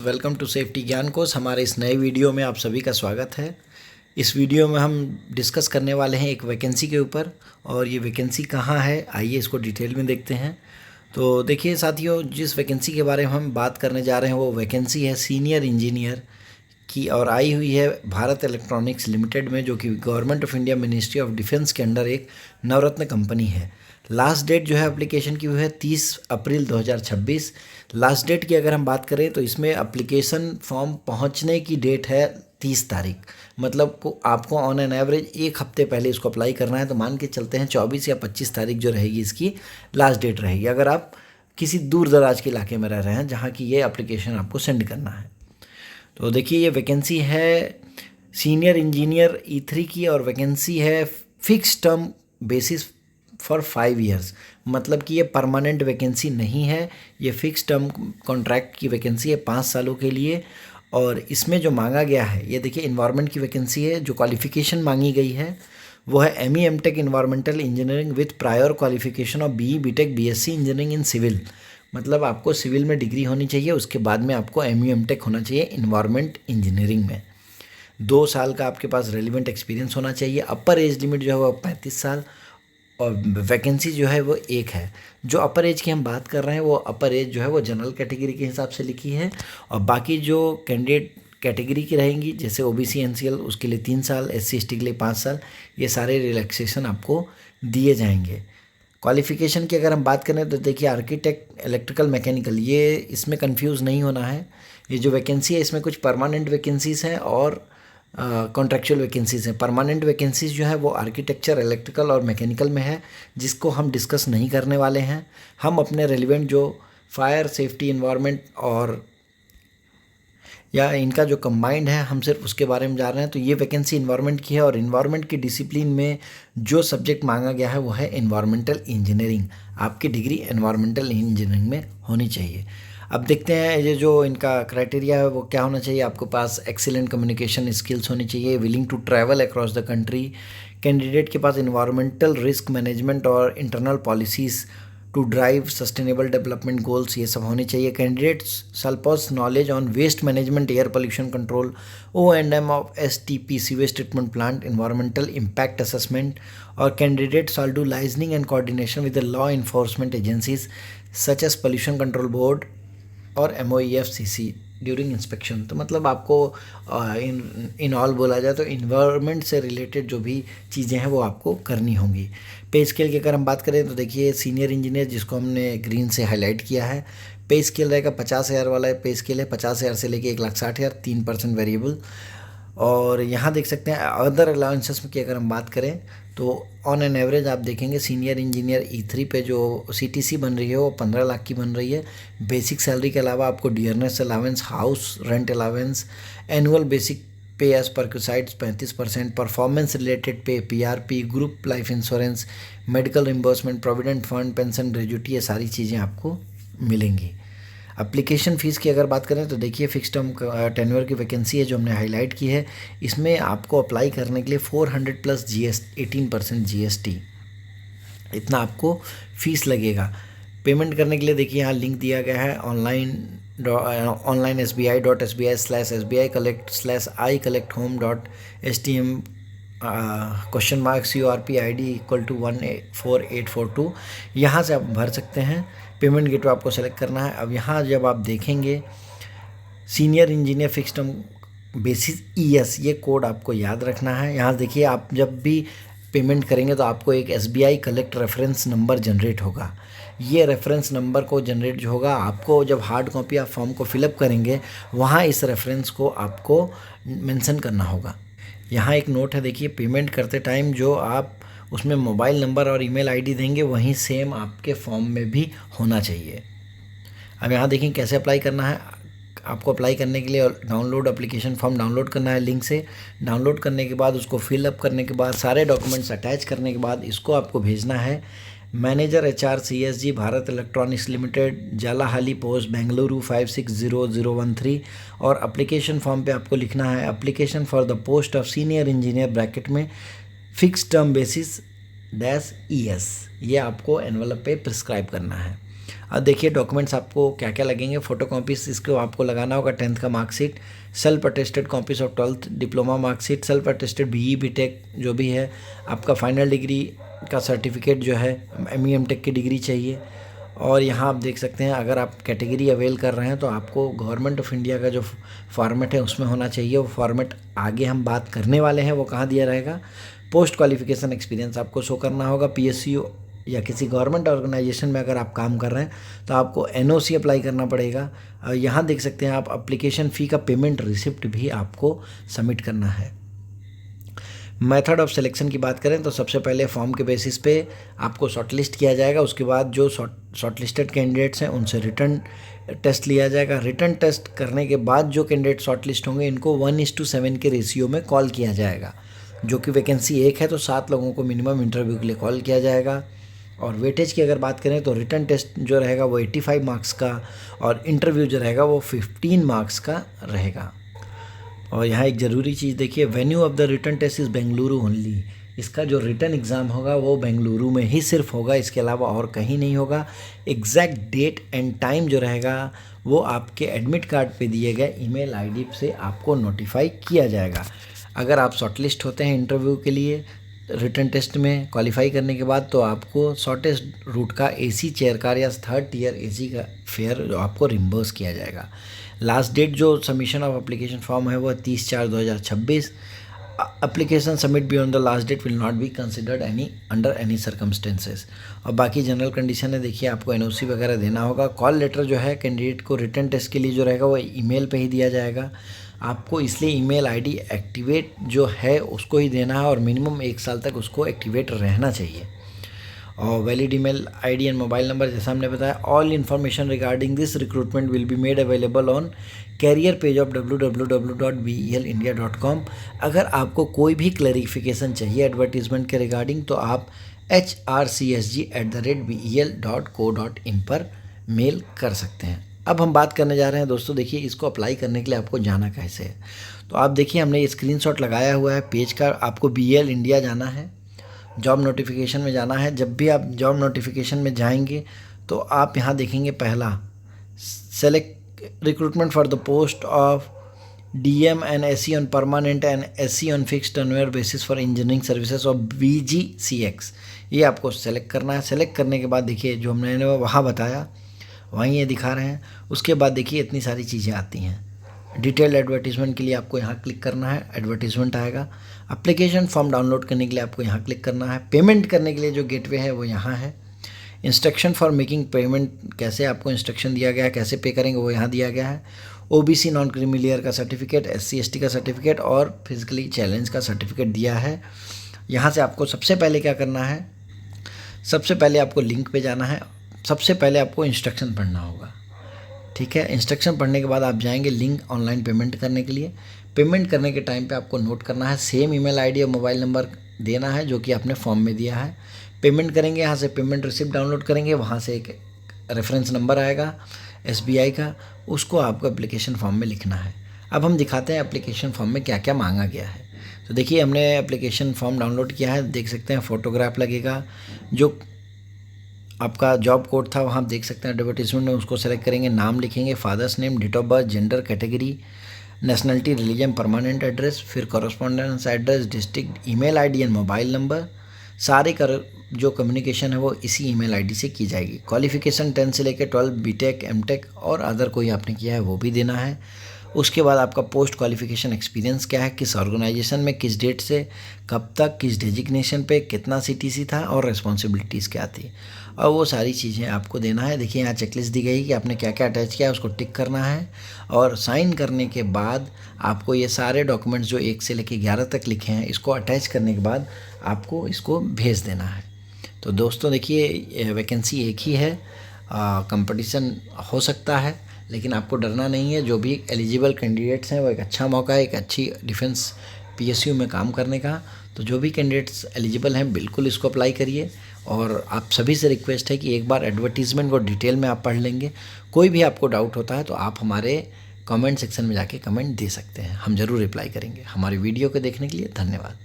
Welcome to safety ज्ञान course. हमारे इस नए वीडियो में आप सभी का स्वागत है। इस वीडियो में हम डिस्कस करने वाले हैं एक वैकेंसी के ऊपर, और ये वैकेंसी कहाँ है आइए इसको डिटेल में देखते हैं। तो देखिए साथियों, जिस वैकेंसी के बारे में हम बात करने जा रहे हैं वो वैकेंसी है सीनियर इंजीनियर की, और आई हुई है भारत इलेक्ट्रॉनिक्स लिमिटेड में, जो कि government of India ministry of defence के अंडर एक नवरत्न कंपनी है। लास्ट डेट जो है एप्लीकेशन की वो है 30 अप्रैल 2026। लास्ट डेट की अगर हम बात करें तो इसमें एप्लीकेशन फॉर्म पहुंचने की डेट है 30 तारीख। मतलब आपको ऑन एन एवरेज एक हफ्ते पहले इसको अप्लाई करना है। तो मान के चलते हैं 24 या 25 तारीख जो रहेगी इसकी लास्ट डेट रहेगी, अगर आप किसी दूर दराज के इलाके में रह रहे हैं जहाँ की ये एप्लीकेशन आपको सेंड करना है। तो देखिए ये वैकेंसी है सीनियर इंजीनियर E3 की, और वैकेंसी है fix term basis for 5 years. मतलब कि ये परमानेंट वैकेंसी नहीं है, ये फिक्स टर्म कॉन्ट्रैक्ट की वैकेंसी है 5 सालों के लिए। और इसमें जो मांगा गया है, ये देखिए इन्वायरमेंट की वैकेंसी है। जो क्वालिफिकेशन मांगी गई है वो है ME M.Tech environmental engineering with prior qualification of BE B.Tech BSc engineering in civil. मतलब आपको सिविल में डिग्री होनी चाहिए, उसके बाद में आपको ME M.Tech होना चाहिए इन्वायरमेंट इंजीनियरिंग में। 2 साल का आपके पास रेलिवेंट एक्सपीरियंस होना चाहिए। अपर एज लिमिट जो है वो 35 साल, और वैकेंसी जो है वो एक है। जो अपर एज की हम बात कर रहे हैं वो अपर एज जो है वो जनरल कैटेगरी के हिसाब से लिखी है, और बाकी जो कैंडिडेट कैटेगरी की रहेंगी जैसे OBC NCL उसके लिए 3 साल, SC ST के लिए 5 साल, ये सारे रिलैक्सेशन आपको दिए जाएंगे। क्वालिफ़िकेशन की अगर हम बात करें तो देखिए आर्किटेक्ट इलेक्ट्रिकल मैकेनिकल, ये इसमें कंफ्यूज नहीं होना है। ये जो वैकेंसी है इसमें कुछ परमानेंट वैकेंसीज़ हैं और कॉन्ट्रेक्चुअल वैकेंसीज़ हैं। परमानेंट वैकेंसीज़ जो है वो आर्किटेक्चर, इलेक्ट्रिकल और मैकेनिकल में है, जिसको हम डिस्कस नहीं करने वाले हैं। हम अपने रेलिवेंट जो फायर सेफ्टी इन्वायरमेंट और या इनका जो कंबाइंड है हम सिर्फ उसके बारे में जा रहे हैं। तो ये वैकेंसी इन्वायरमेंट की है, और इन्वायरमेंट की डिसिप्लिन में जो सब्जेक्ट मांगा गया है वो है इन्वायरमेंटल इंजीनियरिंग। आपकी डिग्री इन्वायरमेंटल इंजीनियरिंग में होनी चाहिए। अब देखते हैं ये जो इनका क्राइटेरिया है वो क्या होना चाहिए। आपके पास एक्सीलेंट कम्युनिकेशन स्किल्स होनी चाहिए, willing to travel across the country. Candidate के पास इन्वायरमेंटल रिस्क मैनेजमेंट और internal policies to drive sustainable development goals, ये सब होने चाहिए। Candidates shall possess knowledge on waste management, air pollution control, O&M of STP sewage treatment plant, environmental impact assessment. और candidate shall do liaisoning and coordination with the law enforcement agencies such as pollution control board और MOEFCC during inspection. तो मतलब आपको in all बोला जाए तो environment से related जो भी चीज़ें हैं वो आपको करनी होंगी। पे स्केल की अगर हम बात करें तो देखिए सीनियर इंजीनियर जिसको हमने ग्रीन से हाईलाइट किया है, पे स्केल रहेगा 50,000 वाला पे स्केल है। 50,000 से लेके 1,60,000, 3% वेरिएबल। और यहाँ देख सकते हैं अदर अलाउंसेस की अगर हम बात करें तो ऑन एन एवरेज आप देखेंगे सीनियर इंजीनियर E3 पे जो CTC बन रही है वो 15 लाख की बन रही है। बेसिक सैलरी के अलावा आपको dearness allowance, house rent allowance, annual basic pay as per sites 35%, performance related pay, PRP, group life insurance, medical reimbursement, provident fund, pension, gratuity, ये सारी चीज़ें आपको मिलेंगी। एप्लीकेशन फ़ीस की अगर बात करें तो देखिए फिक्स टर्म टेन्योर की वैकेंसी है जो हमने हाईलाइट की है। इसमें आपको अप्लाई करने के लिए 400 प्लस GST 18% GST इतना आपको फ़ीस लगेगा। पेमेंट करने के लिए देखिए यहाँ लिंक दिया गया है online SBI.SBI/SBI collect/icollecthome.stm $CURP ID = 14842। यहाँ से आप भर सकते हैं। पेमेंट गेटवे आपको सेलेक्ट करना है। अब यहाँ जब आप देखेंगे senior engineer fix term basis ES, ये कोड आपको याद रखना है। यहाँ देखिए आप जब भी पेमेंट करेंगे तो आपको एक SBI collect reference number generate होगा। ये रेफरेंस नंबर को जनरेट जो होगा आपको जब हार्ड कॉपी आप फॉर्म को फिलअप करेंगे वहाँ इस रेफरेंस को आपको मेंशन करना होगा। यहाँ एक नोट है देखिए, पेमेंट करते टाइम जो आप उसमें मोबाइल नंबर और ईमेल आईडी देंगे वहीं सेम आपके फॉर्म में भी होना चाहिए। अब यहाँ देखिए कैसे अप्लाई करना है। आपको अप्लाई करने के लिए डाउनलोड एप्लीकेशन फॉर्म डाउनलोड करना है लिंक से। डाउनलोड करने के बाद उसको फिलअप करने के बाद सारे डॉक्यूमेंट्स अटैच करने के बाद इसको आपको भेजना है manager HR CSG Bharat Electronics Limited, Jalahalli post, Bengaluru 560013। और एप्लीकेशन फॉर्म पे आपको लिखना है application for the post of senior engineer bracket में फिक्स टर्म बेसिस -ES। ये आपको एनवलप पे प्रिस्क्राइब करना है। अब देखिए डॉक्यूमेंट्स आपको क्या क्या लगेंगे। फ़ोटो कॉपीज़ इसको आपको लगाना होगा 10th का marksheet, self attested copies of 12th diploma marksheet, self attested BE BTech जो भी है, आपका फाइनल डिग्री का सर्टिफिकेट जो है, ME MTech की डिग्री चाहिए। और यहाँ आप देख सकते हैं अगर आप कैटेगरी अवेल कर रहे हैं तो आपको गवर्नमेंट ऑफ इंडिया का जो फॉर्मेट है उसमें होना चाहिए। वो फॉर्मेट आगे हम बात करने वाले हैं, वो कहाँ दिया रहेगा। पोस्ट क्वालिफिकेशन एक्सपीरियंस आपको शो करना होगा। PSU या किसी गवर्नमेंट ऑर्गेनाइजेशन में अगर आप काम कर रहे हैं तो आपको NOC अप्लाई करना पड़ेगा। यहाँ देख सकते हैं आप एप्लीकेशन फ़ी का पेमेंट रिसिप्ट भी आपको सबमिट करना है। मेथड ऑफ सिलेक्शन की बात करें तो सबसे पहले फॉर्म के बेसिस पे आपको शॉर्टलिस्ट किया जाएगा। उसके बाद जो शॉर्टलिस्टेड कैंडिडेट्स हैं उनसे रिटर्न टेस्ट लिया जाएगा। रिटर्न टेस्ट करने के बाद जो कैंडिडेट शॉर्टलिस्ट होंगे इनको 1:7 के रेशियो में कॉल किया जाएगा। जो कि वैकेंसी 1 है तो 7 लोगों को मिनिमम इंटरव्यू के लिए कॉल किया जाएगा। और वेटेज की अगर बात करें तो रिटर्न टेस्ट जो रहेगा वो 85 मार्क्स का और इंटरव्यू जो रहेगा वो 15 मार्क्स का रहेगा। और यहाँ एक ज़रूरी चीज़ देखिए, venue of the written test is Bengaluru only. इसका जो रिटर्न एग्ज़ाम होगा वो बेंगलुरु में ही सिर्फ होगा, इसके अलावा और कहीं नहीं होगा। एग्जैक्ट डेट एंड टाइम जो रहेगा वो आपके एडमिट कार्ड पे दिए गए ईमेल आईडी से आपको नोटिफाई किया जाएगा। अगर आप शॉर्टलिस्ट होते हैं इंटरव्यू के लिए रिटर्न टेस्ट में क्वालिफाई करने के बाद तो आपको शॉर्टेस्ट रूट का AC चेयर कार या 3rd टियर AC का फेयर आपको रिम्बर्स किया जाएगा। लास्ट डेट जो सबमिशन ऑफ एप्लीकेशन फॉर्म है वो 30/4/2026। Application submit beyond the last date will not be considered under any circumstances. और बाकी जनरल कंडीशन है, देखिए आपको NOC वगैरह देना होगा। कॉल लेटर जो है कैंडिडेट को रिटर्न टेस्ट के लिए जो रहेगा वो ईमेल पे ही दिया जाएगा आपको, इसलिए ईमेल आईडी एक्टिवेट जो है उसको ही देना है और मिनिमम 1 साल तक उसको एक्टिवेट रहना चाहिए। और valid email ID and mobile number जैसा हमने बताया। All information regarding this recruitment will be made available on career page of www.belindia.com। अगर आपको कोई भी क्लैरिफिकेशन चाहिए एडवर्टीजमेंट के रिगार्डिंग तो आप hrcsg@bel.co.in पर मेल कर सकते हैं। अब हम बात करने जा रहे हैं दोस्तों, देखिए इसको अप्लाई करने के लिए आपको जाना कैसे है। तो आप देखिए हमने ये स्क्रीनशॉट लगाया हुआ है पेज का। आपको BEL इंडिया जाना है, जॉब नोटिफिकेशन में जाना है। जब भी आप जॉब नोटिफिकेशन में जाएंगे तो आप यहाँ देखेंगे पहला select recruitment for the post of DM and SC on permanent and SC on fixed turnover basis for engineering services of BGCX। ये आपको सेलेक्ट करना है। सेलेक्ट करने के बाद देखिए जो हमने वहाँ बताया वहीं ये दिखा रहे हैं। उसके बाद देखिए इतनी सारी चीज़ें आती हैं। डिटेल्ड एडवर्टीजमेंट के लिए आपको यहाँ क्लिक करना है, एडवर्टीजमेंट आएगा। एप्लीकेशन फॉर्म डाउनलोड करने के लिए आपको यहाँ क्लिक करना है। पेमेंट करने के लिए जो गेटवे है वो यहाँ है। इंस्ट्रक्शन फॉर मेकिंग पेमेंट, कैसे आपको इंस्ट्रक्शन दिया गया है, कैसे पे करेंगे वो यहाँ दिया गया है। OBC नॉन क्रीमी लेयर का सर्टिफिकेट, SC ST का सर्टिफिकेट और फिजिकली चैलेंज का सर्टिफिकेट दिया है। यहाँ से आपको सबसे पहले क्या करना है, सबसे पहले आपको लिंक पे जाना है। सबसे पहले आपको इंस्ट्रक्शन पढ़ना होगा, ठीक है। इंस्ट्रक्शन पढ़ने के बाद आप जाएंगे लिंक ऑनलाइन पेमेंट करने के लिए। पेमेंट करने के टाइम पे आपको नोट करना है, सेम ईमेल आईडी और मोबाइल नंबर देना है जो कि आपने फॉर्म में दिया है। पेमेंट करेंगे, यहाँ से पेमेंट रिसिप्ट डाउनलोड करेंगे, वहाँ से एक रेफरेंस नंबर आएगा SBI का, उसको आपको एप्लीकेशन फॉर्म में लिखना है। अब हम दिखाते हैं एप्लीकेशन फॉर्म में क्या क्या मांगा गया है। तो देखिए हमने एप्लीकेशन फॉर्म डाउनलोड किया है, देख सकते हैं फ़ोटोग्राफ लगेगा। जो आपका जॉब कोड था वहाँ आप देख सकते हैं एडवर्टीजमेंट में, उसको सेलेक्ट करेंगे। नाम लिखेंगे, father's name, date of birth, gender, category, nationality, religion, permanent address, फिर correspondence address, district, email ID and mobile number. सारे जो कम्युनिकेशन है वो इसी ईमेल आईडी से की जाएगी। क्वालिफिकेशन 10 से लेकर 12 BTech MTech और अदर कोई आपने किया है वो भी देना है। उसके बाद आपका पोस्ट क्वालिफिकेशन एक्सपीरियंस क्या है, किस ऑर्गेनाइजेशन में, किस डेट से कब तक, किस डेजिग्नेशन पे, कितना CTC था और रिस्पॉन्सिबिलिटीज़ क्या थी, और वो सारी चीज़ें आपको देना है। देखिए यहाँ चेकलिस्ट दी गई कि आपने क्या क्या अटैच किया है, उसको टिक करना है। और साइन करने के बाद आपको ये सारे डॉक्यूमेंट्स जो 1 से लेकर 11 तक लिखे हैं इसको अटैच करने के बाद आपको इसको भेज देना है। तो दोस्तों देखिए वैकेंसी एक ही है, कंपटीशन हो सकता है लेकिन आपको डरना नहीं है। जो भी एलिजिबल कैंडिडेट्स हैं वो एक अच्छा मौका है, एक अच्छी डिफेंस PSU में काम करने का। तो जो भी कैंडिडेट्स एलिजिबल हैं बिल्कुल इसको अप्लाई करिए। और आप सभी से रिक्वेस्ट है कि एक बार एडवर्टीज़मेंट को डिटेल में आप पढ़ लेंगे। कोई भी आपको डाउट होता है तो आप हमारे कमेंट सेक्शन में जाके कमेंट दे सकते हैं, हम ज़रूर रिप्लाई करेंगे। हमारी वीडियो को देखने के लिए धन्यवाद।